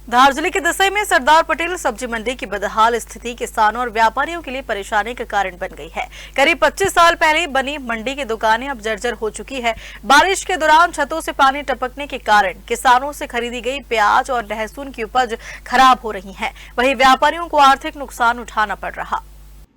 धार जिले के दसई में सरदार पटेल सब्जी मंडी की बदहाल स्थिति किसानों और व्यापारियों के लिए परेशानी का कारण बन गई है। करीब 25 साल पहले बनी मंडी की दुकानें अब जर्जर हो चुकी है। बारिश के दौरान छतों से पानी टपकने के कारण किसानों से खरीदी गई प्याज और लहसुन की उपज खराब हो रही है। वहीं व्यापारियों को आर्थिक नुकसान उठाना पड़ रहा।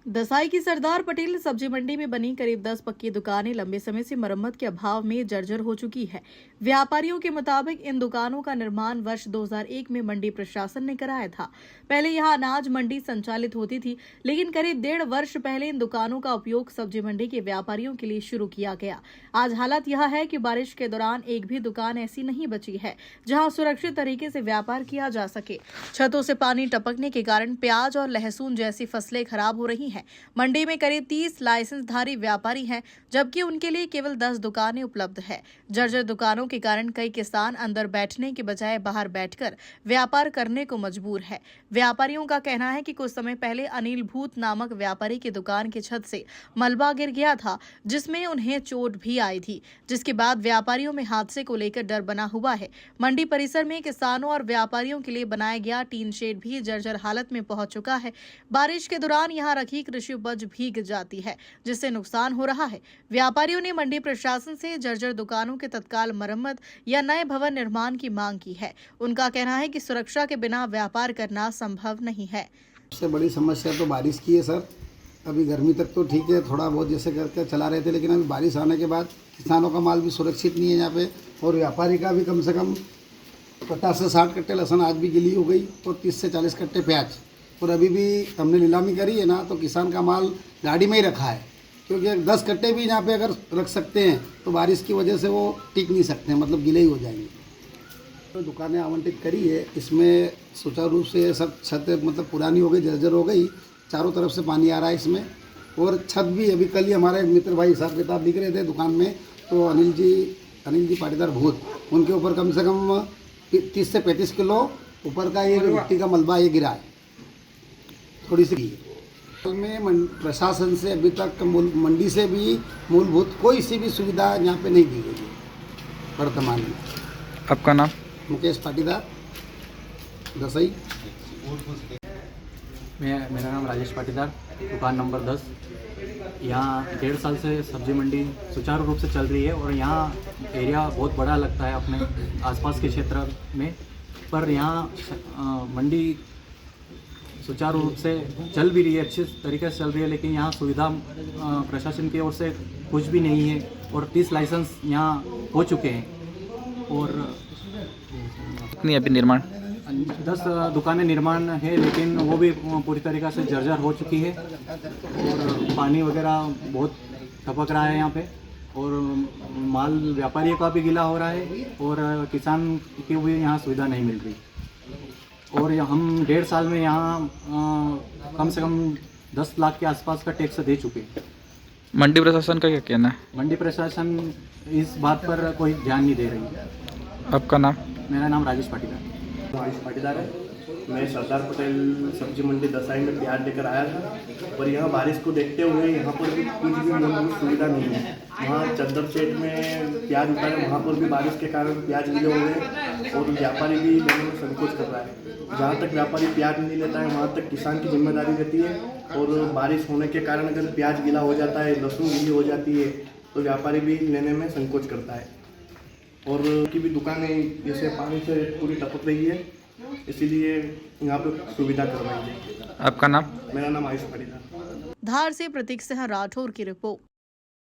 दसाई की सरदार पटेल सब्जी मंडी में बनी करीब 10 पक्की दुकानें लंबे समय से मरम्मत के अभाव में जर्जर हो चुकी है। व्यापारियों के मुताबिक इन दुकानों का निर्माण वर्ष 2001 में मंडी प्रशासन ने कराया था। पहले यहां अनाज मंडी संचालित होती थी, लेकिन करीब 1.5 वर्ष पहले इन दुकानों का उपयोग सब्जी मंडी के व्यापारियों के लिए शुरू किया गया। आज हालत यह है कि बारिश के दौरान एक भी दुकान ऐसी नहीं बची है जहाँ सुरक्षित तरीके से व्यापार किया जा सके। छतों से पानी टपकने के कारण प्याज और लहसुन जैसी फसलें खराब हो रही हैं। मंडी में करीब 30 लाइसेंसधारी व्यापारी हैं, जबकि उनके लिए केवल 10 दुकानें उपलब्ध है। जर्जर दुकानों के कारण कई किसान अंदर बैठने के बजाय बाहर बैठकर व्यापार करने को मजबूर है। व्यापारियों का कहना है कि कुछ समय पहले अनिल भूत नामक व्यापारी की दुकान की छत से मलबा गिर गया था, जिसमें उन्हें चोट भी आई थी, जिसके बाद व्यापारियों में हादसे को लेकर डर बना हुआ है। मंडी परिसर में किसानों और व्यापारियों के लिए बनाया गया टीन शेड भी जर्जर हालत में पहुंच चुका है। बारिश के दौरान यहां रखी कृषि उपज भीग जाती है, जिससे नुकसान हो रहा है। व्यापारियों ने मंडी प्रशासन से जर्जर दुकानों के तत्काल मरम्मत या नए भवन निर्माण की मांग की है। उनका कहना है कि सुरक्षा के बिना व्यापार करना संभव नहीं है। सबसे बड़ी समस्या तो बारिश की है सर। अभी गर्मी तक तो ठीक है, थोड़ा बहुत जैसे करके चला रहे थे, लेकिन अभी बारिश आने के बाद किसानों का माल भी सुरक्षित नहीं है यहाँ पे, और व्यापारी का भी कम से कम 50 से 60 कट्टे लहसुन आज भी गिली हो गई और 30 से 40 कट्टे प्याज। और अभी भी हमने नीलामी करी है ना, तो किसान का माल गाड़ी में ही रखा है, क्योंकि 10 कट्टे भी यहाँ पे अगर रख सकते हैं तो बारिश की वजह से वो टिक नहीं सकते हैं, मतलब गीले ही हो जाएंगे। तो दुकानें आवंटित करी है, इसमें सुचारू रूप से सब छत मतलब पुरानी हो गई, जर्जर हो गई, चारों तरफ से पानी आ रहा है इसमें। और छत भी अभी कल ही हमारे मित्र भाई हिसाब किताब लिख रहे थे दुकान में, तो अनिल जी पाटीदार भूत, उनके ऊपर कम से कम 30 से 35 किलो ऊपर का ये मिट्टी का मलबा ये गिरा है। थोड़ी सी में प्रशासन से अभी तक मंडी से भी मूलभूत कोई सी भी सुविधा यहाँ पे नहीं दी गई है वर्तमान में। आपका नाम? मुकेश पाटीदार, दसई। मेरा नाम राजेश पाटीदार, दुकान नंबर 10। यहाँ 1.5 साल से सब्जी मंडी सुचारू रूप से चल रही है और यहाँ एरिया बहुत बड़ा लगता है अपने आसपास के क्षेत्र में, पर यहाँ मंडी सुचारू रूप से चल भी रही है, अच्छे तरीके से चल रही है, लेकिन यहाँ सुविधा प्रशासन की ओर से कुछ भी नहीं है। और 30 लाइसेंस यहाँ हो चुके हैं और कितनी अभी निर्माण? 10 दुकानें निर्माण है, लेकिन वो भी पूरी तरीक़े से जर्जर हो चुकी है और पानी वगैरह बहुत टपक रहा है यहाँ पे, और माल व्यापारियों का भी गीला हो रहा है और किसान की भी यहाँ सुविधा नहीं मिल रही। और हम 1.5 साल में यहाँ कम से कम 10 लाख के आसपास का टैक्स दे चुके हैं। मंडी प्रशासन का क्या कहना है? मंडी प्रशासन इस बात पर कोई ध्यान नहीं दे रही। आपका नाम? मेरा नाम राजेश पाटीदार है। मैं सरदार पटेल सब्जी मंडी दसाई में प्याज लेकर आया था, और यहाँ बारिश को देखते हुए यहाँ पर भी कुछ भी मूलभूत सुविधा नहीं है। वहाँ चद्दर सेट में प्याज उतारे, वहाँ पर भी बारिश के कारण प्याज गीले हो गए और व्यापारी भी लेने में संकोच कर रहा है। जहाँ तक व्यापारी प्याज नहीं लेता है, वहाँ तक किसान की जिम्मेदारी रहती है, और बारिश होने के कारण अगर प्याज गीला हो जाता है, लहसुन गीली हो जाती है, तो व्यापारी भी लेने में संकोच करता है। और की भी दुकानें जैसे पानी से पूरी टपक रही है, इसीलिए यहाँ पे सुविधा करवाई है। आपका नाम? मेरा नाम आयुष पाटीदार। धार से प्रतीक सिंह राठौर की रिपोर्ट।